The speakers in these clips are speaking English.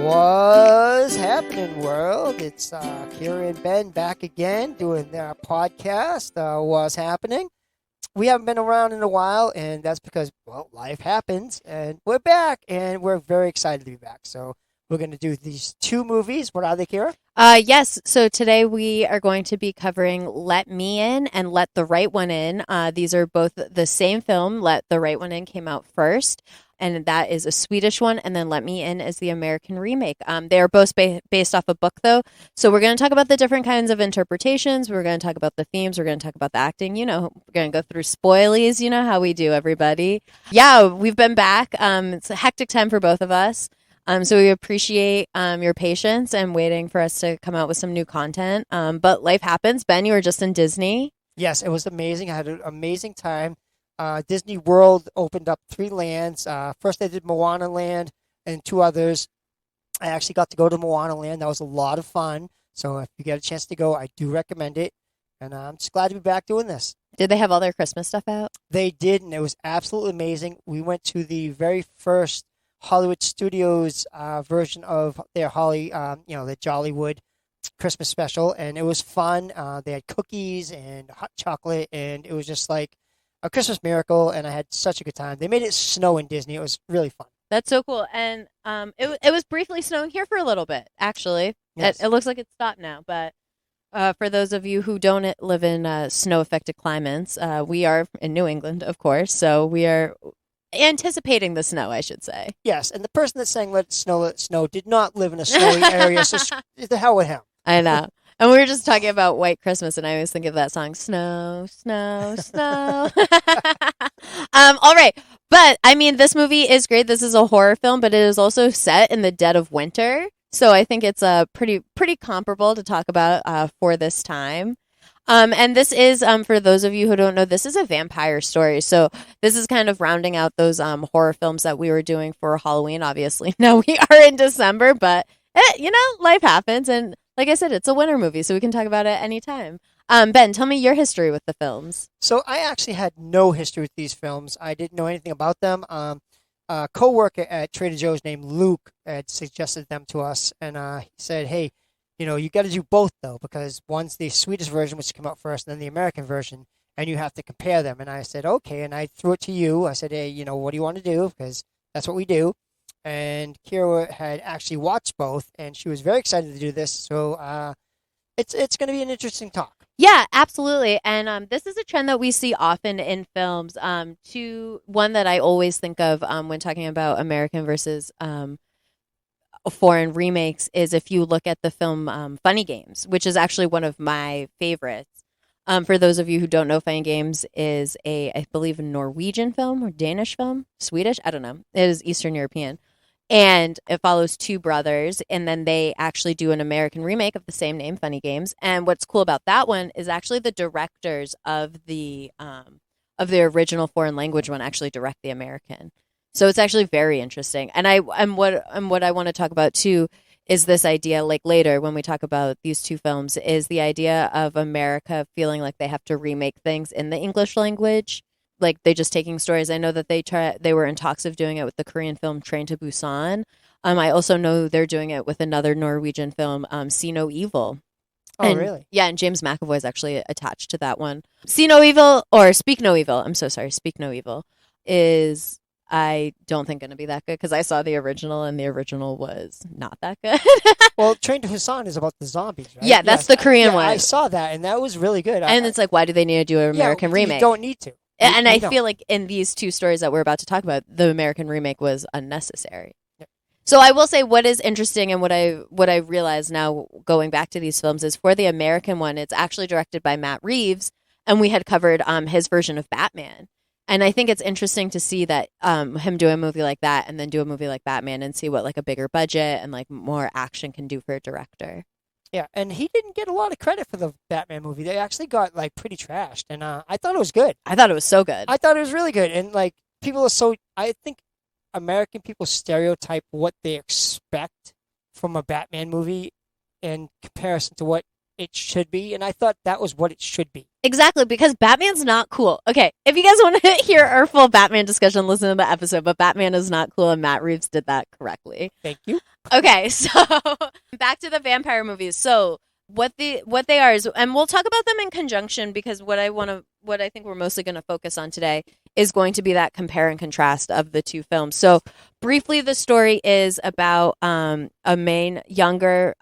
Woz Happening, world? It's Kyra and Ben back again doing their podcast, Woz Happening. We haven't been around in a while, and that's because, well, life happens, and we're back, and we're very excited to be back. So we're going to do these two movies. What are they, Kyra? Yes, so today we are going to be covering Let Me In and Let the Right One In. These are both the same film. Let the Right One In came out first, and that is a Swedish one, and then Let Me In is the American remake. They are both based off a book, though, so we're going to talk about the different kinds of interpretations. We're going to talk about the themes. We're going to talk about the acting. You know, we're going to go through spoilies. You know how we do, everybody. Yeah, we've been back. It's a hectic time for both of us. So we appreciate your patience and waiting for us to come out with some new content. But life happens. Ben, you were just in Disney. Yes, it was amazing. I had an amazing time. Disney World opened up 3 lands. First, they did Moana Land and 2 others. I actually got to go to Moana Land. That was a lot of fun. So if you get a chance to go, I do recommend it. And I'm just glad to be back doing this. Did they have all their Christmas stuff out? They did, and it was absolutely amazing. We went to the very first Hollywood Studios version of their the Jollywood Christmas special, and it was fun. They had cookies and hot chocolate, and it was just like a Christmas miracle, and I had such a good time. They made it snow in Disney. It was really fun. That's so cool. And it was briefly snowing here for a little bit, actually. Yes. It looks like it's stopped now, but for those of you who don't live in snow-affected climates, we are in New England, of course, so we are anticipating the snow, I should say. Yes, and the person that's saying let it snow did not live in a snowy area, so the hell with him. I know. And we were just talking about White Christmas, and I always think of that song, Snow, Snow, Snow. All right. But, I mean, this movie is great. This is a horror film, but it is also set in the dead of winter. So I think it's pretty comparable to talk about for this time. And this is, for those of you who don't know, this is a vampire story. So this is kind of rounding out those horror films that we were doing for Halloween, obviously. Now we are in December, but, life happens. And like I said, it's a winter movie, so we can talk about it anytime. Ben, tell me your history with the films. So I actually had no history with these films. I didn't know anything about them. A coworker at Trader Joe's named Luke had suggested them to us, and he said, hey, you got to do both, though, because one's the Swedish version, which came out first, and then the American version, and you have to compare them. And I said, okay, and I threw it to you. I said, hey, what do you want to do? Because that's what we do. And Kyra had actually watched both, and she was very excited to do this. So it's going to be an interesting talk. Yeah, absolutely. And this is a trend that we see often in films. One that I always think of when talking about American versus foreign remakes is if you look at the film Funny Games, which is actually one of my favorites. For those of you who don't know, Funny Games is I believe, a Norwegian film or Danish film, Swedish, I don't know. It is Eastern European. And it follows 2 brothers, and then they actually do an American remake of the same name, Funny Games. And what's cool about that one is actually the directors of the original foreign language one actually direct the American. So it's actually very interesting. And what I want to talk about too is this idea, like later when we talk about these 2 films, is the idea of America feeling like they have to remake things in the English language. Like they just taking stories. I know that they were in talks of doing it with the Korean film Train to Busan. I also know they're doing it with another Norwegian film, See No Evil. Oh, really? Yeah, and James McAvoy is actually attached to that one. See No Evil, or Speak No Evil. I'm so sorry. Speak No Evil is, I don't think, going to be that good because I saw the original and the original was not that good. Well, Train to Busan is about the zombies, right? Yeah, that's the Korean one. I saw that, and that was really good. And it's like, why do they need to do an American remake? You don't need to. And I feel like in these 2 stories that we're about to talk about, the American remake was unnecessary. Yep. So I will say what is interesting and what I realize now going back to these films is for the American one, it's actually directed by Matt Reeves, and we had covered his version of Batman. And I think it's interesting to see that him do a movie like that and then do a movie like Batman and see what like a bigger budget and like more action can do for a director. Yeah, and he didn't get a lot of credit for the Batman movie. They actually got like pretty trashed, and I thought it was good. I thought it was so good. I thought it was really good, and like people are so. I think American people stereotype what they expect from a Batman movie in comparison to what it should be, and I thought that was what it should be. Exactly, because Batman's not cool. Okay, if you guys want to hear our full Batman discussion, listen to the episode, but Batman is not cool, and Matt Reeves did that correctly. Thank you. Okay, so back to the vampire movies. So what they are is, and we'll talk about them in conjunction, because what I think we're mostly going to focus on today is going to be that compare and contrast of the two films. So briefly, the story is about a main younger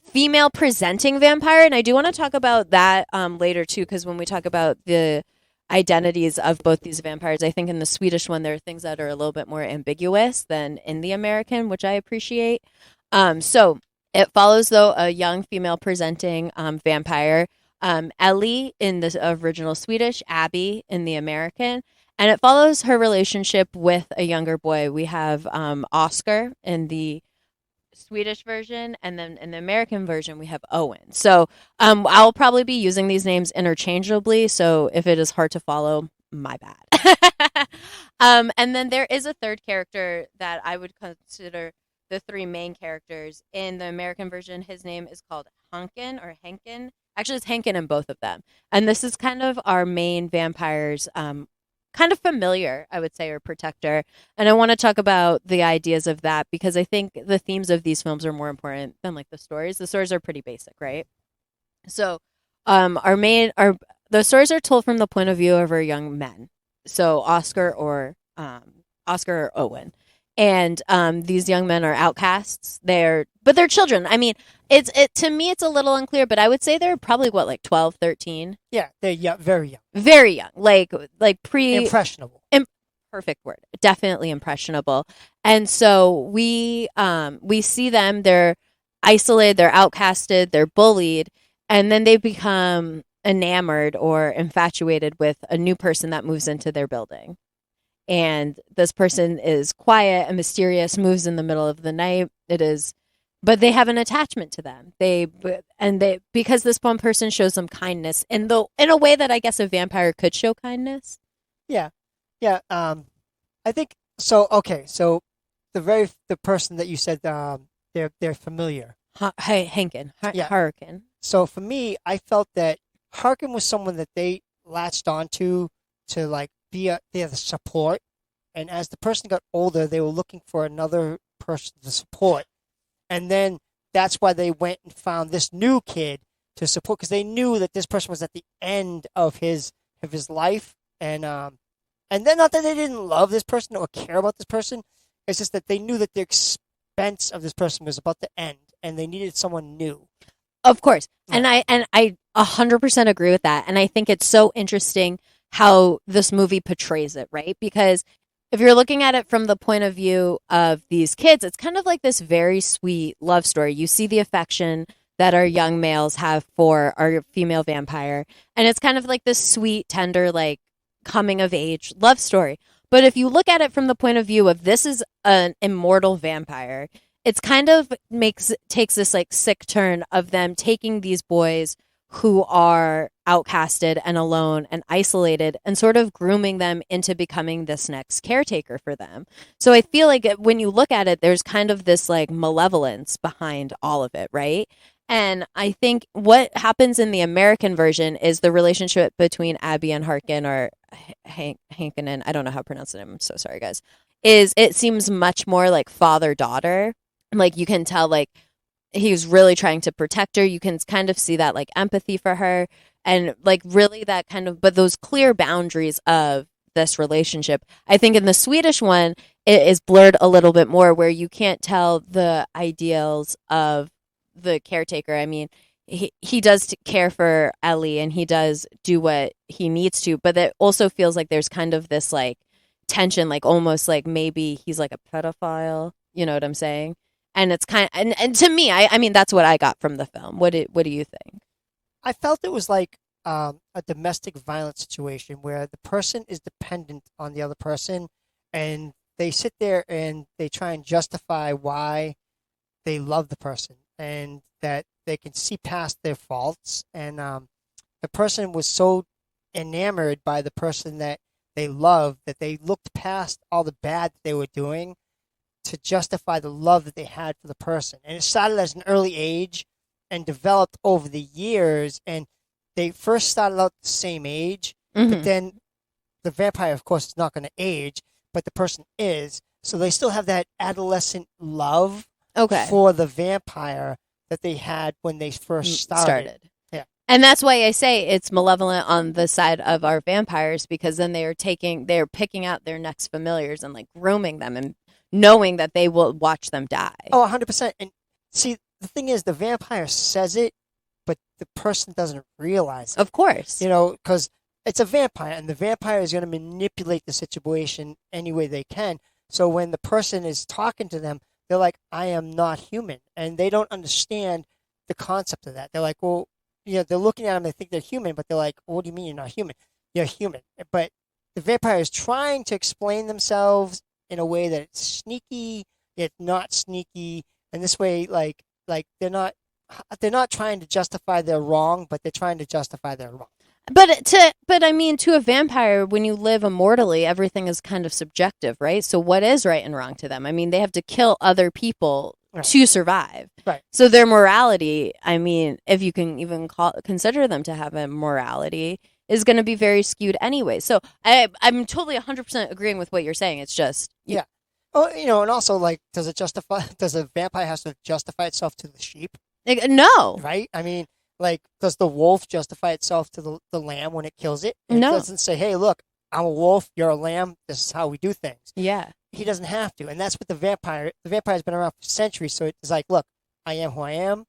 female presenting vampire, and I do want to talk about that later too, because when we talk about the identities of both these vampires, I think in the Swedish one there are things that are a little bit more ambiguous than in the American, which I appreciate. So it follows, though, a young female presenting vampire, Ellie in the original Swedish, Abby in the American, and it follows her relationship with a younger boy. We have Oscar in the Swedish version, and then in the American version we have Owen. So I'll probably be using these names interchangeably, so if it is hard to follow, my bad. And then there is a third character that I would consider the three main characters. In the American version, his name is called Hanken or Henken. Actually, it's Henken in both of them. And this is kind of our main vampire's kind of familiar, I would say, or protector. And I want to talk about the ideas of that, because I think the themes of these films are more important than like the stories. The stories are pretty basic, right? So the stories are told from the point of view of our young men. So Oscar or Owen. And these young men are outcasts. But they're children. I mean, to me it's a little unclear, but I would say they're probably what, like 12, 13? Yeah, they're young, very young. Very young. Like impressionable. Perfect word. Definitely impressionable. And so we see them, they're isolated, they're outcasted, they're bullied, and then they become enamored or infatuated with a new person that moves into their building. And this person is quiet and mysterious, moves in the middle of the night. But they have an attachment to them. Because this one person shows them kindness in a way that I guess a vampire could show kindness. Yeah. I think so. Okay, so the person that you said they're familiar. Henken. Harkin. So for me, I felt that Harkin was someone that they latched onto to like be the support, and as the person got older, they were looking for another person to support, and then that's why they went and found this new kid to support, because they knew that this person was at the end of his life, and then not that they didn't love this person or care about this person, it's just that they knew that the expense of this person was about to end, and they needed someone new. Of course, yeah. And I 100% agree with that, and I think it's so interesting how this movie portrays it, right? Because if you're looking at it from the point of view of these kids, it's kind of like this very sweet love story. You see the affection that our young males have for our female vampire, and it's kind of like this sweet, tender, like coming of age love story. But if you look at it from the point of view of this is an immortal vampire, it's kind of takes this like sick turn of them taking these boys who are outcasted and alone and isolated and sort of grooming them into becoming this next caretaker for them. So I feel like when you look at it, there's kind of this like malevolence behind all of it, right? And I think what happens in the American version is the relationship between Abby and Harkin, or Hankinen, I don't know how to pronounce it, I'm so sorry guys, is it seems much more like father-daughter. Like you can tell like he's really trying to protect her. You can kind of see that like empathy for her, and like really that kind of, but those clear boundaries of this relationship. I think in the Swedish one, it is blurred a little bit more, where you can't tell the ideals of the caretaker. I mean, he does care for Ellie and he does do what he needs to, but it also feels like there's kind of this like tension, like almost like maybe he's like a pedophile. You know what I'm saying? And it's kind of, and to me, I mean, that's what I got from the film. What do you think? I felt it was like a domestic violence situation where the person is dependent on the other person, and they sit there and they try and justify why they love the person, and that they can see past their faults. And the person was so enamored by the person that they loved that they looked past all the bad that they were doing to justify the love that they had for the person. And it started at an early age, and developed over the years. And they first started out the same age, Mm-hmm. but then the vampire, of course, is not going to age, but the person is. So they still have that adolescent love for the vampire that they had when they first started. Yeah. And that's why I say it's malevolent on the side of our vampires, because then they're picking out their next familiars and like grooming them and knowing that they will watch them die. Oh, 100%. And see, the thing is, the vampire says it, but the person doesn't realize it. Of course. Because it's a vampire, and the vampire is going to manipulate the situation any way they can. So when the person is talking to them, they're like, I am not human. And they don't understand the concept of that. They're like, well, they're looking at them, they think they're human, but they're like, what do you mean you're not human? You're human. But the vampire is trying to explain themselves in a way that it's sneaky, it's not sneaky. And this way, like they're not trying to justify their wrong, but they're trying to justify their wrong. But I mean, to a vampire, when you live immortally, everything is kind of subjective, right? So what is right and wrong to them? I mean, they have to kill other people to survive. Right. So their morality, I mean, if you can even consider them to have a morality, is going to be very skewed anyway. So I'm totally 100% agreeing with what you're saying. It's just... Yeah. Oh, and also, like, does a vampire have to justify itself to the sheep? No. Right? I mean... Like, does the wolf justify itself to the lamb when it kills it? It doesn't say, hey, look, I'm a wolf, you're a lamb, this is how we do things. Yeah. He doesn't have to. And that's what the vampire's been around for centuries, so it's like, look, I am who I am,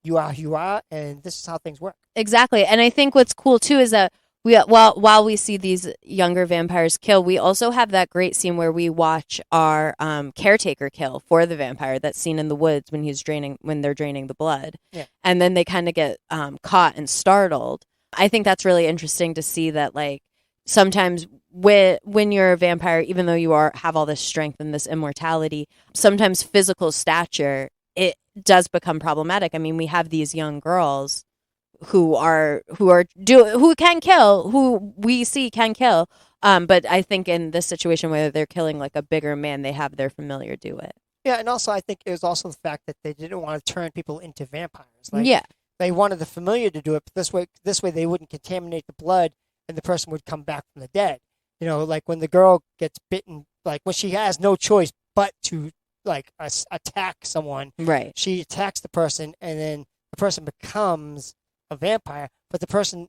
you are who you are, and this is how things work. Exactly. And I think what's cool, too, is that while we see these younger vampires kill, we also have that great scene where we watch our caretaker kill for the vampire. That's seen in the woods when they're draining the blood. Yeah. And then they kind of get caught and startled. I think that's really interesting to see that, like, sometimes when you're a vampire, even though you have all this strength and this immortality, sometimes physical stature, it does become problematic. I mean, we have these young girls who can kill, who we see can kill. But I think in this situation where they're killing like a bigger man, they have their familiar do it. Yeah, and also I think it was also the fact that they didn't want to turn people into vampires. Like, yeah. They wanted the familiar to do it, but this way they wouldn't contaminate the blood and the person would come back from the dead. Like when the girl gets bitten, like when she has no choice but to like attack someone. Right. She attacks the person and then the person becomes a vampire, but the person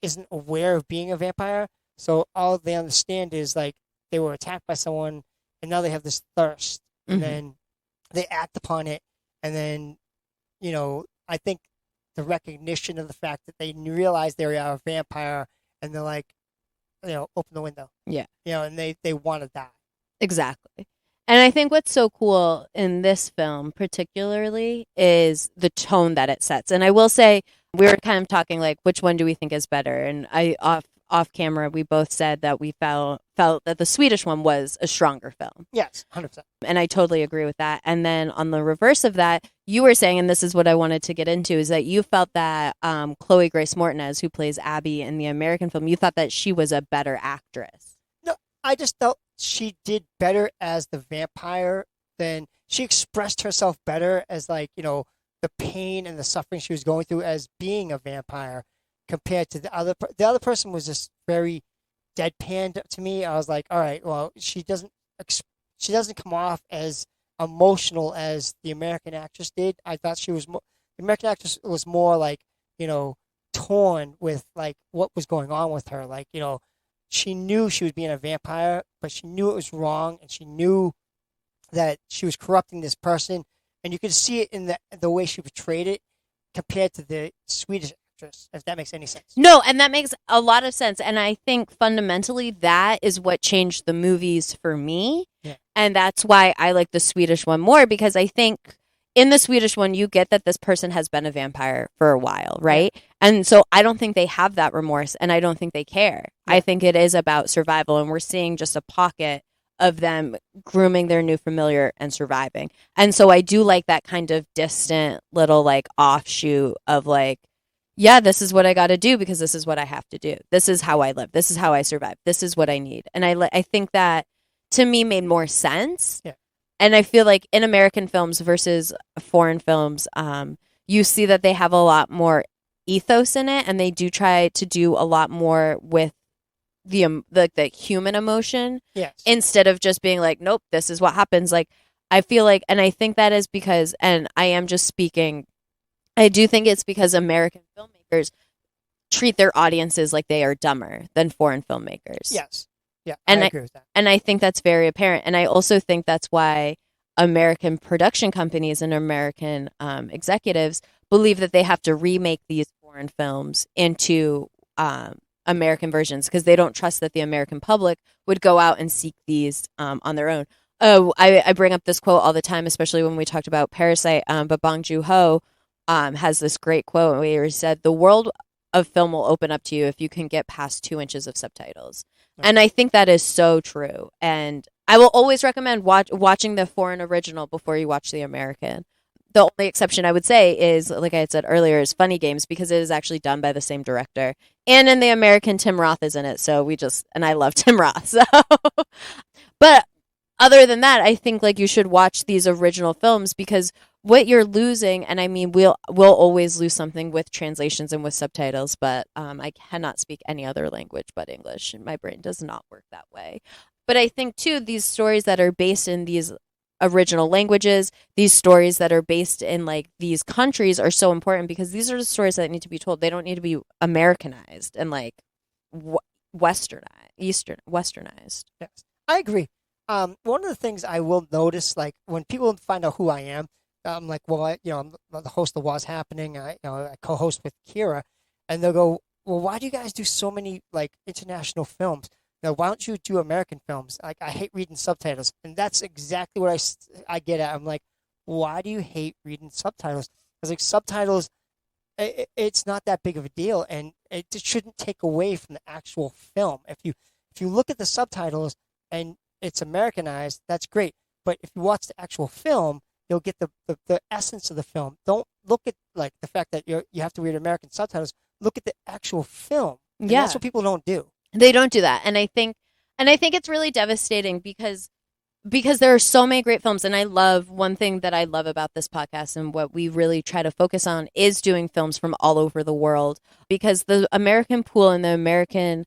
isn't aware of being a vampire, so all they understand is like they were attacked by someone and now they have this thirst, and then they act upon it, and then I think the recognition of the fact that they realize they are a vampire and they're like, open the window, and they want to die. Exactly. And I think what's so cool in this film particularly is the tone that it sets. And I will say, we were kind of talking like, which one do we think is better? And off camera, we both said that we felt that the Swedish one was a stronger film. Yes, 100%. And I totally agree with that. And then on the reverse of that, you were saying, and this is what I wanted to get into, is that you felt that Chloe Grace Moretz, who plays Abby in the American film, you thought that she was a better actress. No, I just felt she did better as the vampire than she expressed herself better as the pain and the suffering she was going through as being a vampire compared to the other person was just very deadpan to me. I was like, all right, well, she doesn't come off as emotional as the American actress did. I thought the American actress was more like, torn with like what was going on with her. Like, she knew she was being a vampire, but she knew it was wrong, and she knew that she was corrupting this person. And you could see it in the way she portrayed it compared to the Swedish actress, if that makes any sense. No, and that makes a lot of sense. And I think fundamentally that is what changed the movies for me. Yeah. And that's why I like the Swedish one more, because I think in the Swedish one, you get that this person has been a vampire for a while, right? Yeah. And so I don't think they have that remorse, and I don't think they care. Yeah. I think it is about survival, and we're seeing just a pocket of them grooming their new familiar and surviving. And so I do like that kind of distant little like offshoot of like, yeah, this is what I got to do because this is what I have to do. This is how I live. This is how I survive. This is what I need. And I think that to me made more sense. Yeah. And I feel like in American films versus foreign films, you see that they have a lot more ethos in it, and they do try to do a lot more with the human emotion, Yes. instead of just being like, nope, this is what happens. Like, I feel like, and I think that is because, and I am just speaking, I do think it's because American filmmakers treat their audiences like they are dumber than foreign filmmakers. Yes. Yeah, And I agree with that. And I think that's very apparent. And I also think that's why American production companies and American executives believe that they have to remake these foreign films into American versions, because they don't trust that the American public would go out and seek these on their own. Oh, I bring up this quote all the time, especially when we talked about Parasite. But Bong Joon-ho has this great quote where he said, "The world of film will open up to you if you can get past 2 inches of subtitles." Right. And I think that is so true. And I will always recommend watching the foreign original before you watch the American. The only exception I would say is, like I had said earlier, is Funny Games, because it is actually done by the same director. And in the American, Tim Roth is in it. So and I love Tim Roth. So, but other than that, I think like you should watch these original films, because what you're losing, and I mean, we'll always lose something with translations and with subtitles, but I cannot speak any other language but English. My brain does not work that way. But I think, too, these stories that are based in these original languages, these stories that are based in like these countries are so important, because these are the stories that need to be told. They don't need to be Americanized and like westernized. Yes, I agree. One of the things I will notice, like when people find out who I am, I'm like, well, I'm the host of Woz Happening. I co-host with Kyra, and they'll go, well, why do you guys do so many like international films? Now, why don't you do American films? Like, I hate reading subtitles, and that's exactly what I get at. I'm like, why do you hate reading subtitles? Because like subtitles, it's not that big of a deal, and it shouldn't take away from the actual film. If you look at the subtitles and it's Americanized, that's great. But if you watch the actual film, you'll get the essence of the film. Don't look at like the fact that you have to read American subtitles. Look at the actual film. And that's what people don't do. They don't do that. And I think it's really devastating, because there are so many great films. And one thing that I love about this podcast and what we really try to focus on is doing films from all over the world, because the American pool and the American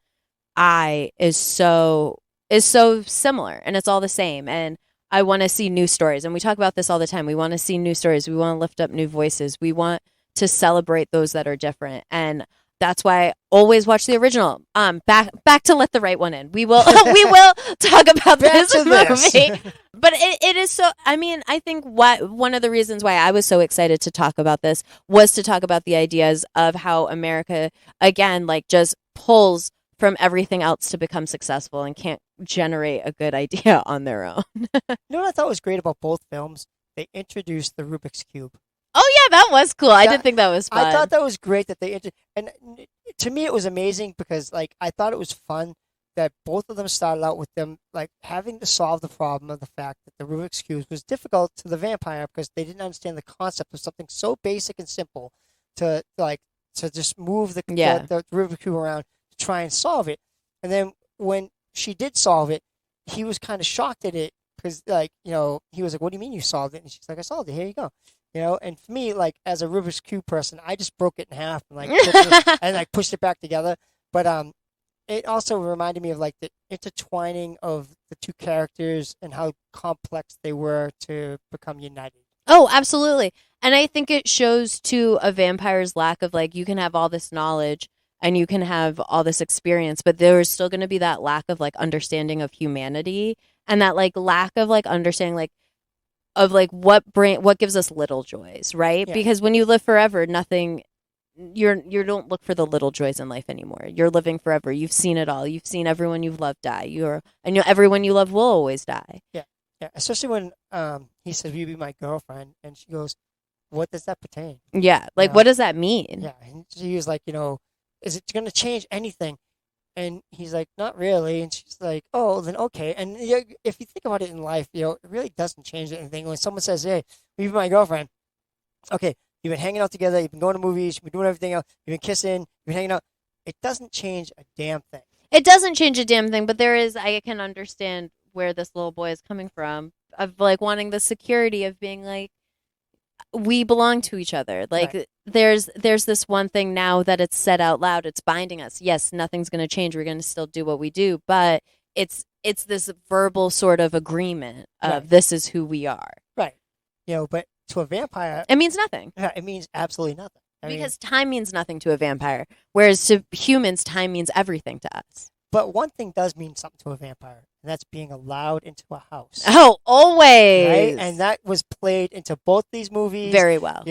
eye is so similar, and it's all the same. And I want to see new stories. And we talk about this all the time. We want to see new stories. We want to lift up new voices. We want to celebrate those that are different. And that's why I always watch the original. Back to Let the Right One In. We will talk about this movie. But it is so, I mean, I think one of the reasons why I was so excited to talk about this was to talk about the ideas of how America, again, like just pulls from everything else to become successful and can't generate a good idea on their own. You know what I thought was great about both films? They introduced the Rubik's Cube. Oh yeah, that was cool. I did think that was fun. I thought that was great that and to me it was amazing, because like I thought it was fun that both of them started out with them like having to solve the problem of the fact that the Rubik's Cube was difficult to the vampire, because they didn't understand the concept of something so basic and simple to just move the Rubik's Cube around to try and solve it. And then when she did solve it, he was kind of shocked at it, because like he was like, "What do you mean you solved it?" And she's like, "I solved it. Here you go." And for me, like as a Rubik's Cube person, I just broke it in half and like pushed it back together. But it also reminded me of like the intertwining of the two characters and how complex they were to become united. Oh, absolutely. And I think it shows too a vampire's lack of like, you can have all this knowledge and you can have all this experience, but there's still going to be that lack of like understanding of humanity, and that like lack of like understanding like of like what gives us little joys, right? Yeah. Because when you live forever, you don't look for the little joys in life anymore. You're living forever. You've seen it all. You've seen everyone you've loved die. Everyone you love will always die. Yeah. Especially when he says, "Will you be my girlfriend?" and she goes, "What does that pertain?" Yeah, like what does that mean? Yeah, and she was like, "Is it going to change anything?" And he's like, "Not really." And she's like, "Oh, then okay." And if you think about it in life, it really doesn't change anything. When someone says, "Hey, will you be my girlfriend?" Okay, you've been hanging out together, you've been going to movies, you've been doing everything else, you've been kissing, you've been hanging out. It doesn't change a damn thing. It doesn't change a damn thing, but I can understand where this little boy is coming from, of like wanting the security of being like, we belong to each other. Like Right. there's this one thing now that it's said out loud, it's binding us. Yes, nothing's going to change. We're going to still do what we do, but it's this verbal sort of agreement of Right. this is who we are. Right. But to a vampire, It means nothing. yeah, it means absolutely nothing. Because time means nothing to a vampire, whereas to humans, time means everything to us. But one thing does mean something to a vampire, and that's being allowed into a house. Oh, always. Right? And that was played into both these movies. Very well.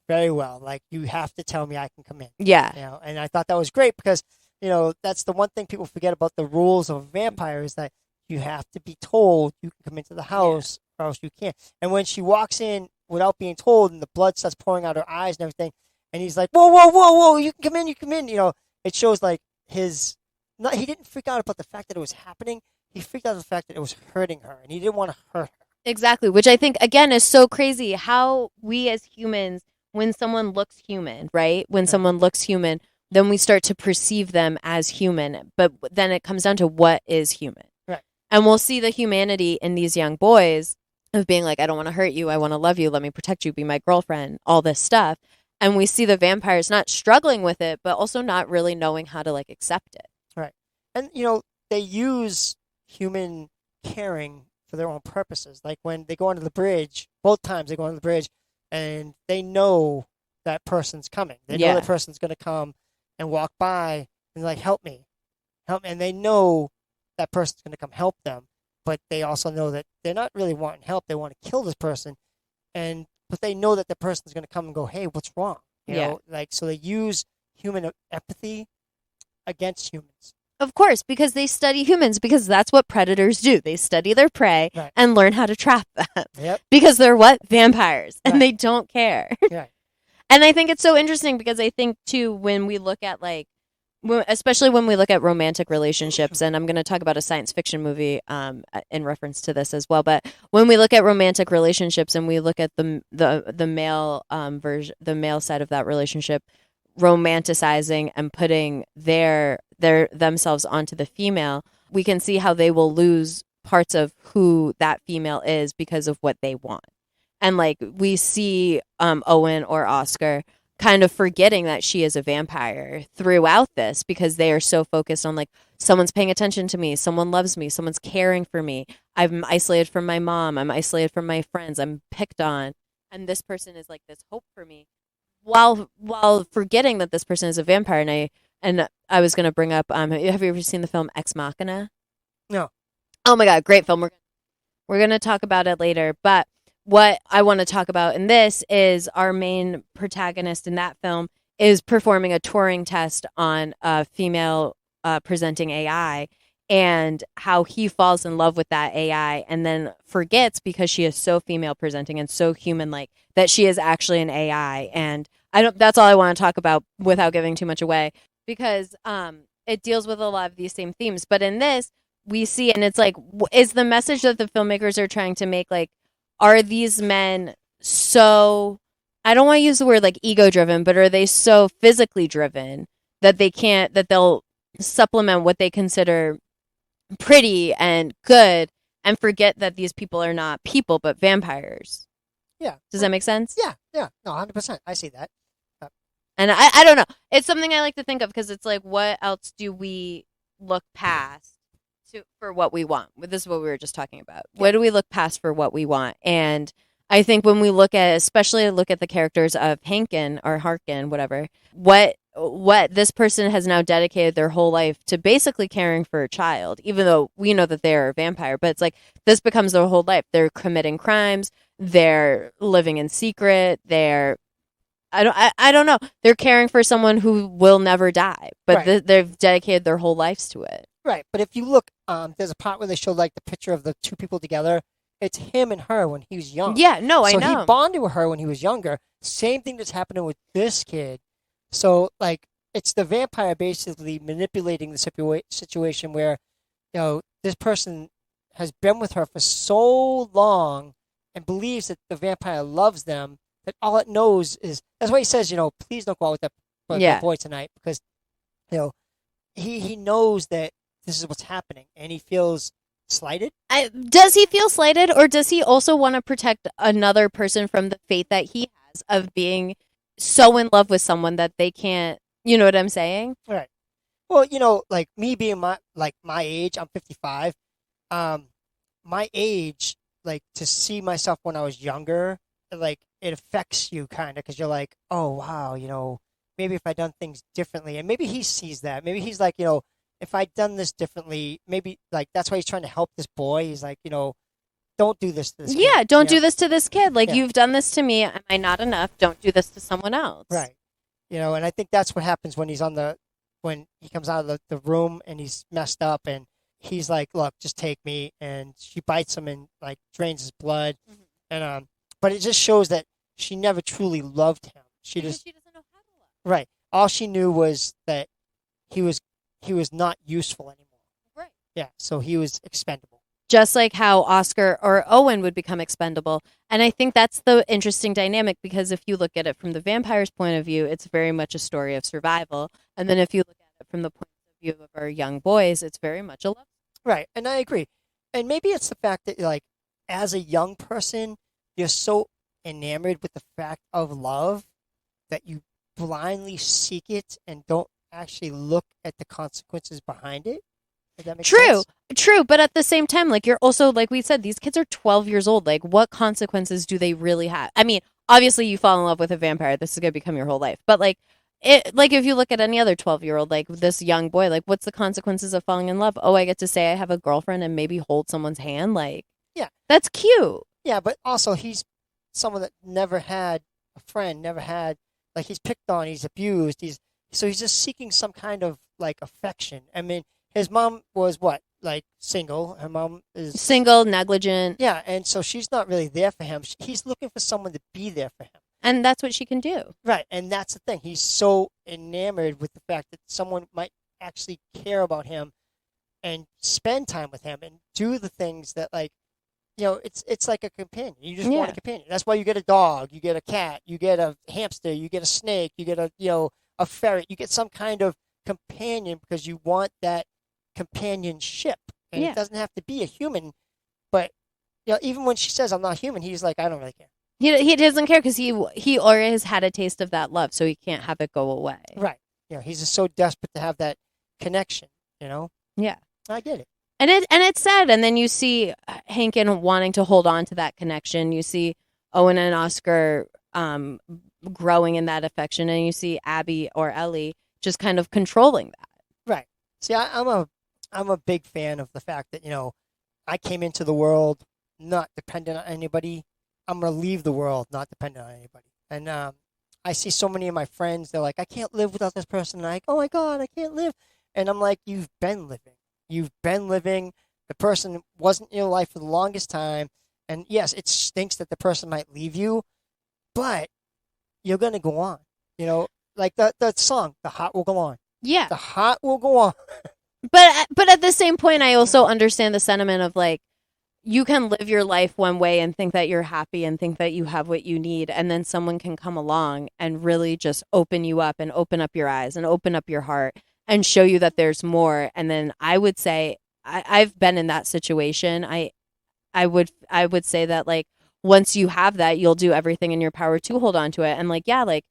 Very well. Like, you have to tell me I can come in. Yeah. And I thought that was great because, that's the one thing people forget about the rules of a vampire is that you have to be told you can come into the house or else you can't. And when she walks in without being told and the blood starts pouring out her eyes and everything, and he's like, whoa, whoa, whoa, whoa, you can come in. It shows like he didn't freak out about the fact that it was happening. He freaked out about the fact that it was hurting her, and he didn't want to hurt her. Exactly, which I think, again, is so crazy how we as humans, when someone looks human, right? When someone looks human, then we start to perceive them as human. But then it comes down to what is human. Right. And we'll see the humanity in these young boys of being like, I don't want to hurt you. I want to love you. Let me protect you. Be my girlfriend. All this stuff. And we see the vampires not struggling with it, but also not really knowing how to like accept it. Right. And, they use human caring for their own purposes. Like when they go onto the bridge, both times they go onto the bridge and they know that person's coming. They know that person's going to come and walk by and like, help me. And they know that person's going to come help them. But they also know that they're not really wanting help. They want to kill this person. But they know that the person's going to come and go, hey, what's wrong? So they use human empathy against humans. Of course, because they study humans, because that's what predators do. They study their prey Right. and learn how to trap them. Yep. Because they're what? Vampires. And Right. they don't care. Right. And I think it's so interesting because I think, too, when we look at especially when we look at romantic relationships, and I'm going to talk about a science fiction movie in reference to this as well. But when we look at romantic relationships and we look at the male version, the male side of that relationship, romanticizing and putting their themselves onto the female, we can see how they will lose parts of who that female is because of what they want. And like we see Owen or Oscar kind of forgetting that she is a vampire throughout this because they are so focused on like someone's paying attention to me, someone loves me, someone's caring for me. I'm isolated from my mom, I'm isolated from my friends, I'm picked on, and this person is like this hope for me, while forgetting that this person is a vampire. And I was going to bring up have you ever seen the film Ex Machina? No. Oh my god, great film. We're going to talk about it later, but what I want to talk about in this is our main protagonist in that film is performing a Turing test on a female presenting AI, and how he falls in love with that AI and then forgets, because she is so female presenting and so human like, that she is actually an AI. And that's all I want to talk about without giving too much away, because it deals with a lot of these same themes. But in this, we see, and it's like, is the message that the filmmakers are trying to make, like, are these men so, I don't want to use the word like ego driven, but are they so physically driven that they'll supplement what they consider pretty and good and forget that these people are not people but vampires? Yeah. Does that make sense? Yeah. No, 100%. I see that. And I don't know. It's something I like to think of because it's like, what else do we look past for what we want? This is what we were just talking about. Yeah. What do we look past for what we want? And I think when we especially look at the characters of Hankin or Harkin, whatever, what this person has now dedicated their whole life to basically caring for a child, even though we know that they're a vampire, but it's like this becomes their whole life. They're committing crimes. They're living in secret. I don't know. They're caring for someone who will never die, but Right. They've dedicated their whole lives to it. Right. But if you look, there's a part where they show like the picture of the two people together. It's him and her when he was young. Yeah, no, I know. So he bonded with her when he was younger. Same thing that's happening with this kid. So, like, it's the vampire basically manipulating the situation where, this person has been with her for so long and believes that the vampire loves them, that all it knows is, that's why he says, please don't go out with that boy tonight, because, he knows that this is what's happening, and he feels slighted. Does he feel slighted, or does he also want to protect another person from the fate that he has has of being so in love with someone that they can't, you know what I'm saying? Right. Well, like me being my age, I'm 55. Um, my age, like to see myself when I was younger, like it affects you kind of because you're like, oh wow, maybe if I done things differently, and maybe he sees that. Maybe he's like, if I'd done this differently, maybe like that's why he's trying to help this boy. He's like, don't do this to this kid. Yeah, don't do this to this kid. Like, Yeah. you've done this to me. Am I not enough? Don't do this to someone else. Right. And I think that's what happens when when he comes out of the room and he's messed up and he's like, look, just take me. And she bites him and like drains his blood. Mhm. And, but it just shows that she never truly loved him. She Because just, she doesn't know how to love. right. All she knew was that he was not useful anymore. Right. Yeah. So he was expendable. Just like how Oscar or Owen would become expendable. And I think that's the interesting dynamic, because if you look at it from the vampire's point of view, it's very much a story of survival. And then if you look at it from the point of view of our young boys, it's very much a love. Right. And I agree. And maybe it's the fact that, like, as a young person, you're so enamored with the fact of love that you blindly seek it and don't actually look at the consequences behind it. Does that make sense? True, but at the same time, like, you're also, like we said, these kids are 12 years old. Like, what consequences do they really have? I mean, obviously, you fall in love with a vampire, this is going to become your whole life. But, like, if you look at any other 12-year-old, like this young boy, like, what's the consequences of falling in love? Oh, I get to say I have a girlfriend and maybe hold someone's hand. Like, yeah, that's cute. Yeah, but also he's someone that never had a friend, never had, like, he's picked on, he's abused, he's just seeking some kind of like affection. I mean, his mom was what? Like, single. Her mom is single, negligent. Yeah, and so she's not really there for him. He's looking for someone to be there for him. And that's what she can do. Right, and that's the thing. He's so enamored with the fact that someone might actually care about him and spend time with him and do the things that, like, it's like a companion. You just want a companion. That's why you get a dog, you get a cat, you get a hamster, you get a snake, you get a ferret. You get some kind of companion because you want that companionship. And it doesn't have to be a human, but even when she says I'm not human, he's like, I don't really care. He doesn't care because he already has had a taste of that love, so he can't have it go away. Right. He's just so desperate to have that connection. Yeah, I get it. And it's sad. And then you see Hankin wanting to hold on to that connection. You see Owen and Oscar growing in that affection, and you see Abby or Ellie just kind of controlling that. Right. See, I'm a big fan of the fact that I came into the world not dependent on anybody. I'm gonna leave the world not dependent on anybody. And I see so many of my friends. They're like, I can't live without this person. And I'm like, oh my God, I can't live. And I'm like, you've been living. You've been living. The person wasn't in your life for the longest time. And yes, it stinks that the person might leave you, but you're going to go on. Like that song, The Heart Will Go On. Yeah. The heart will go on. But at the same point, I also understand the sentiment of, like, you can live your life one way and think that you're happy and think that you have what you need. And then someone can come along and really just open you up and open up your eyes and open up your heart and show you that there's more. And then I would say I've been in that situation. I would say that, like, once you have that, you'll do everything in your power to hold on to it. And, like, yeah, like,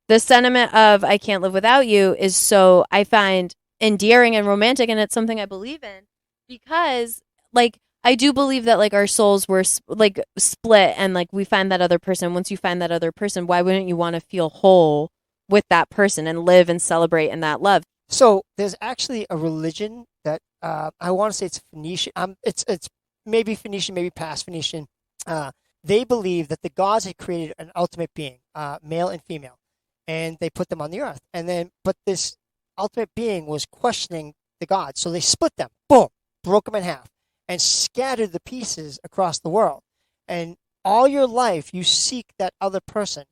the sentiment of I can't live without you is so, I find, endearing and romantic, and it's something I believe in, because, like, I do believe that, like, our souls were like split, and, like, we find that other person. Once you find that other person, why wouldn't you want to feel whole with that person and live and celebrate in that love? So there's actually a religion that I want to say it's Phoenician. It's maybe Phoenician, maybe past Phoenician. They believe that the gods had created an ultimate being, male and female, and they put them on the earth. But this ultimate being was questioning the gods, so they split them. Boom, broke them in half, and scattered the pieces across the world. And all your life, you seek that other person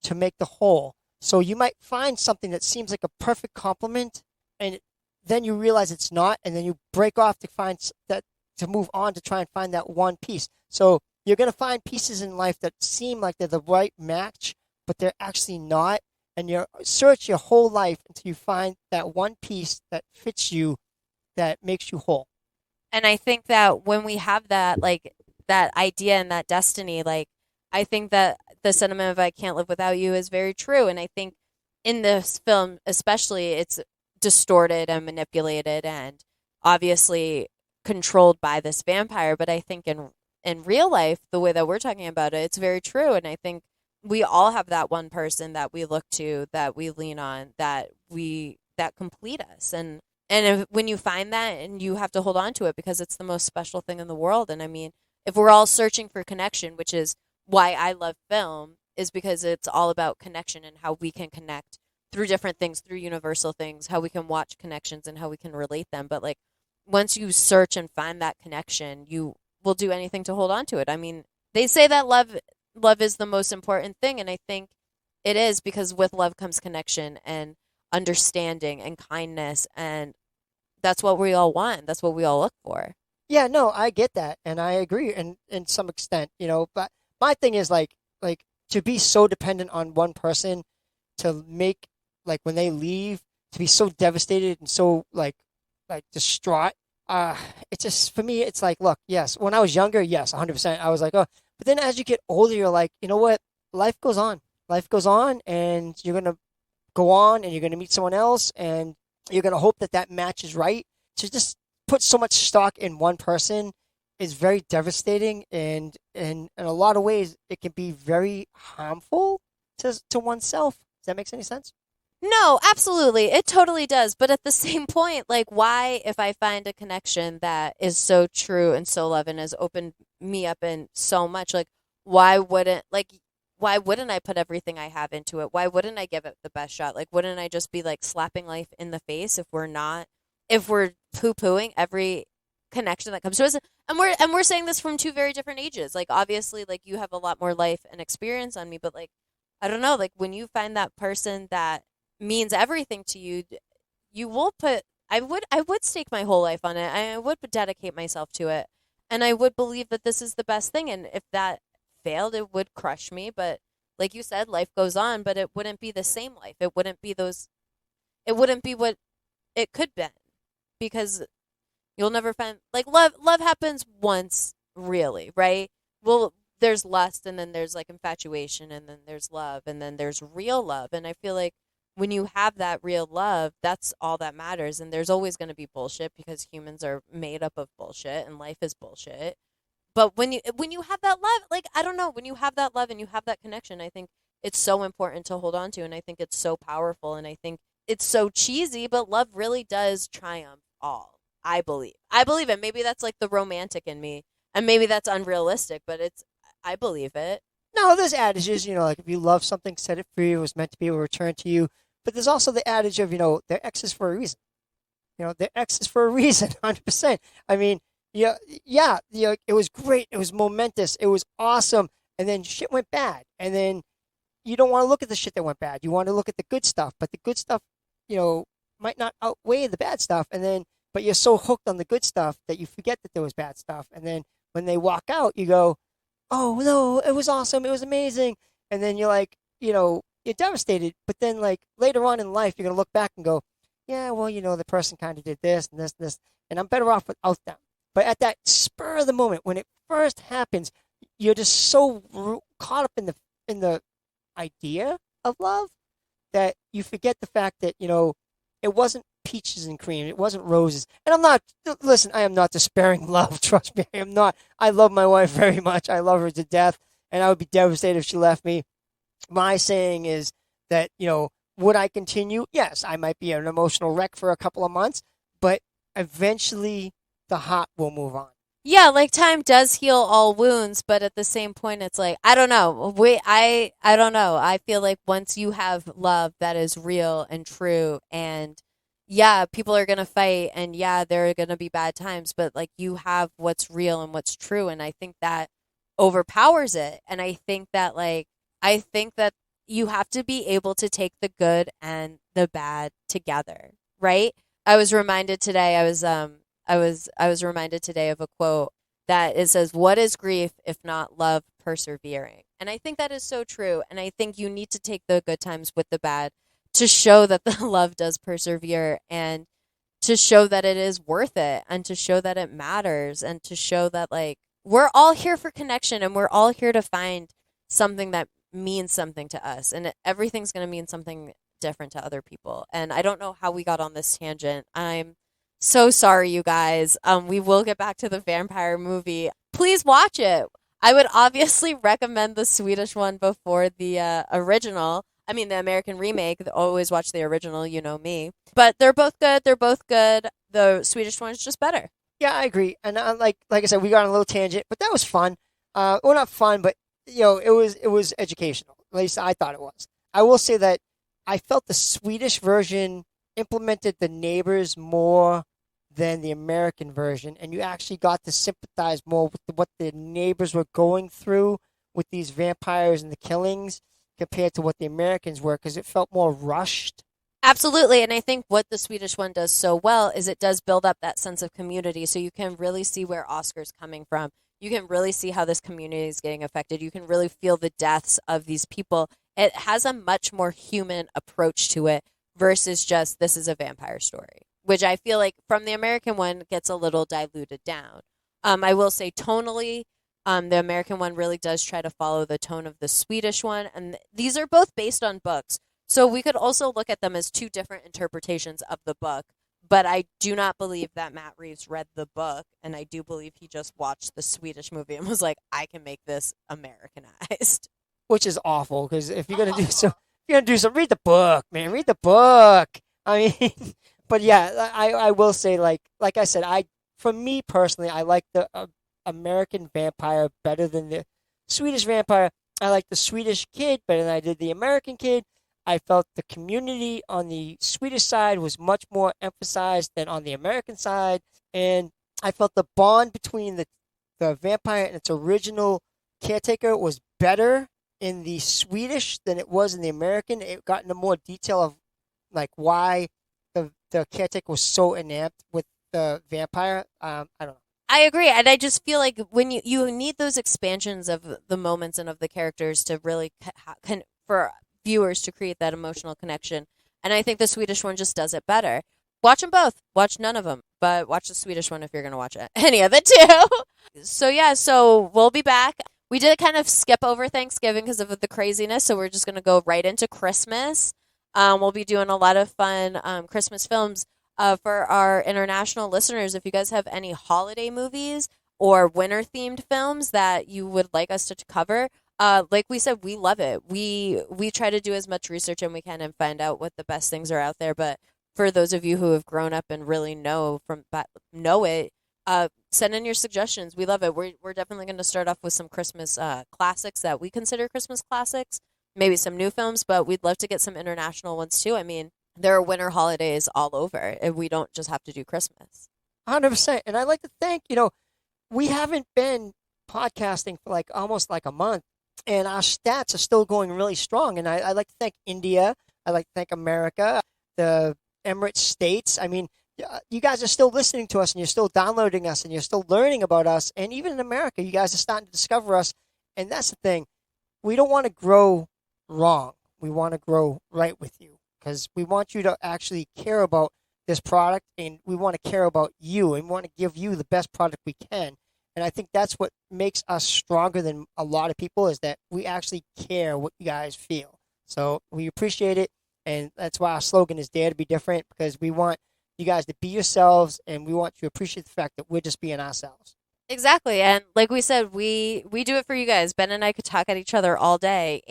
to make the whole. So you might find something that seems like a perfect complement, and then you realize it's not, and then you break off to move on to try and find that one piece. So you're going to find pieces in life that seem like they're the right match, but they're actually not. And you search your whole life until you find that one piece that fits you, that makes you whole. And I think that when we have that, like, that idea and that destiny, like, I think that the sentiment of I can't live without you is very true. And I think in this film, especially, it's distorted and manipulated and obviously controlled by this vampire. But I think in real life, the way that we're talking about it, it's very true. And I think we all have that one person that we look to, that we lean on, that complete us. And when you find that, and you have to hold on to it because it's the most special thing in the world. And I mean, if we're all searching for connection, which is why I love film, is because it's all about connection and how we can connect through different things, through universal things, how we can watch connections and how we can relate them. But like once you search and find that connection, you will do anything to hold on to it. I mean, they say that love is the most important thing, and I think it is, because with love comes connection and understanding and kindness, and that's what we all want. That's what we all look for. Yeah, no, I get that, and I agree, and in some extent, But my thing is like to be so dependent on one person to make like when they leave to be so devastated and so like distraught. Uh, it's just for me, it's like, look, yes, when I was younger, yes, 100%, I was like, oh, but then as you get older, you're like, you know what, life goes on, and you're gonna go on, and you're gonna meet someone else, and you're gonna hope that that match is right. To just put so much stock in one person is very devastating, and in a lot of ways it can be very harmful to oneself. Does that make any sense? No, absolutely. It totally does. But at the same point, like, why, if I find a connection that is so true and so loving, has opened me up in so much, why wouldn't, like, why wouldn't I put everything I have into it? Why wouldn't I give it the best shot? Like, wouldn't I just be like slapping life in the face if we're poo pooing every connection that comes to us? And we're saying this from two very different ages. Like, obviously, like, you have a lot more life and experience on me, but like, I don't know, like when you find that person that means everything to you, you will put I would stake my whole life on it. I would dedicate myself to it. And I would believe that this is the best thing. And if that failed, it would crush me. But like you said, life goes on, but it wouldn't be the same life. It wouldn't be what it could be, because you'll never find, like, love happens once, really, right? Well, there's lust, and then there's like infatuation, and then there's love, and then there's real love. And I feel like when you have that real love, that's all that matters. And there's always going to be bullshit, because humans are made up of bullshit and life is bullshit. But when you have that love, like, I don't know, when you have that love and you have that connection, I think it's so important to hold on to, and I think it's so powerful, and I think it's so cheesy, but love really does triumph all. I believe it. Maybe that's like the romantic in me, and maybe that's unrealistic, but I believe it. No, there's adages, like if you love something, set it free. It was meant to be, it will return to you. But there's also the adage of, their ex is for a reason. Their ex is for a reason, 100%. I mean, yeah, it was great. It was momentous. It was awesome. And then shit went bad. And then you don't want to look at the shit that went bad. You want to look at the good stuff. But the good stuff, might not outweigh the bad stuff. But you're so hooked on the good stuff that you forget that there was bad stuff. And then when they walk out, you go, oh no, it was awesome, it was amazing. And then you're like, you're devastated. But then like later on in life, you're going to look back and go, yeah, well, the person kind of did this and this and this, and I'm better off without them. But at that spur of the moment, when it first happens, you're just so caught up in the idea of love that you forget the fact that, it wasn't peaches and cream. It wasn't roses. And listen, I am not despairing love. Trust me, I am not. I love my wife very much. I love her to death. And I would be devastated if she left me. My saying is that, would I continue? Yes, I might be an emotional wreck for a couple of months, but eventually the heart will move on. Yeah, like time does heal all wounds, but at the same point, it's like, I don't know. I don't know. I feel like once you have love that is real and true, and yeah, people are gonna fight, and yeah, there are gonna be bad times, but like you have what's real and what's true, and I think that overpowers it. And I think that you have to be able to take the good and the bad together, right? I was reminded today. I was reminded today of a quote that it says, "What is grief if not love persevering?" And I think that is so true. And I think you need to take the good times with the bad to show that the love does persevere, and to show that it is worth it, and to show that it matters, and to show that like we're all here for connection, and we're all here to find something that means something to us, and everything's going to mean something different to other people. And I don't know how we got on this tangent. I'm so sorry, you guys. We will get back to the vampire movie. Please watch it. I would obviously recommend the Swedish one before the original. I mean, the American remake. Always watch the original, you know me. But they're both good. They're both good. The Swedish one is just better. Yeah, I agree. And like I said, we got on a little tangent, but that was fun. Well, not fun, but it was educational. At least I thought it was. I will say that I felt the Swedish version implemented the neighbors more than the American version, and you actually got to sympathize more with what the neighbors were going through with these vampires and the killings compared to what the Americans were, because it felt more rushed. Absolutely. And I think what the Swedish one does so well is it does build up that sense of community. So you can really see where Oscar's coming from. You can really see how this community is getting affected. You can really feel the deaths of these people. It has a much more human approach to it versus just this is a vampire story, which I feel like from the American one gets a little diluted down. I will say tonally, the American one really does try to follow the tone of the Swedish one. And these are both based on books. So we could also look at them as two different interpretations of the book. But I do not believe that Matt Reeves read the book. And I do believe he just watched the Swedish movie and was like, I can make this Americanized. Which is awful, because if you're gonna do some, read the book, man. Read the book. I mean, but yeah, I will say, like I said, for me personally, I like the American vampire better than the Swedish vampire. I like the Swedish kid better than I did the American kid. I felt the community on the Swedish side was much more emphasized than on the American side, and I felt the bond between the vampire and its original caretaker was better in the Swedish than it was in the American. It got into more detail of like why the caretaker was so enamored with the vampire. I don't know. I agree, and I just feel like when you need those expansions of the moments and of the characters to really for viewers to create that emotional connection, and I think the Swedish one just does it better. Watch them both. Watch none of them, but watch the Swedish one if you're going to watch it. Any of the two. So we'll be back. We did kind of skip over Thanksgiving because of the craziness, so we're just going to go right into Christmas. We'll be doing a lot of fun Christmas films. For our international listeners, if you guys have any holiday movies or winter-themed films that you would like us to cover, like we said, we love it. We try to do as much research as we can and find out what the best things are out there. But for those of you who have grown up and really know it, send in your suggestions. We love it. We're definitely going to start off with some Christmas classics that we consider Christmas classics, maybe some new films, but we'd love to get some international ones too. I mean, there are winter holidays all over, and we don't just have to do Christmas. 100%. And I'd like to thank, we haven't been podcasting for almost a month, and our stats are still going really strong. And I'd like to thank India. I'd like to thank America, the Emirates states. I mean, you guys are still listening to us, and you're still downloading us, and you're still learning about us. And even in America, you guys are starting to discover us. And that's the thing. We don't want to grow wrong. We want to grow right with you, because we want you to actually care about this product, and we want to care about you, and we want to give you the best product we can. And I think that's what makes us stronger than a lot of people, is that we actually care what you guys feel. So we appreciate it, and that's why our slogan is Dare to be Different, because we want you guys to be yourselves, and we want you to appreciate the fact that we're just being ourselves. Exactly. And like we said, we do it for you guys. Ben and I could talk at each other all day,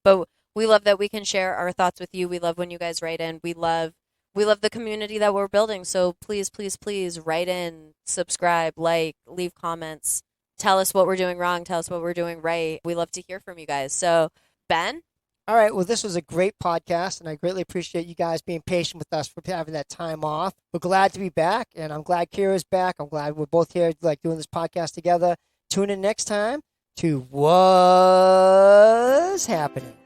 but we love that we can share our thoughts with you. We love when you guys write in. We love the community that we're building. So please, please, please write in, subscribe, leave comments. Tell us what we're doing wrong. Tell us what we're doing right. We love to hear from you guys. So, Ben? All right. Well, this was a great podcast, and I greatly appreciate you guys being patient with us for having that time off. We're glad to be back, and I'm glad Kyra's back. I'm glad we're both here doing this podcast together. Tune in next time to Woz Happening.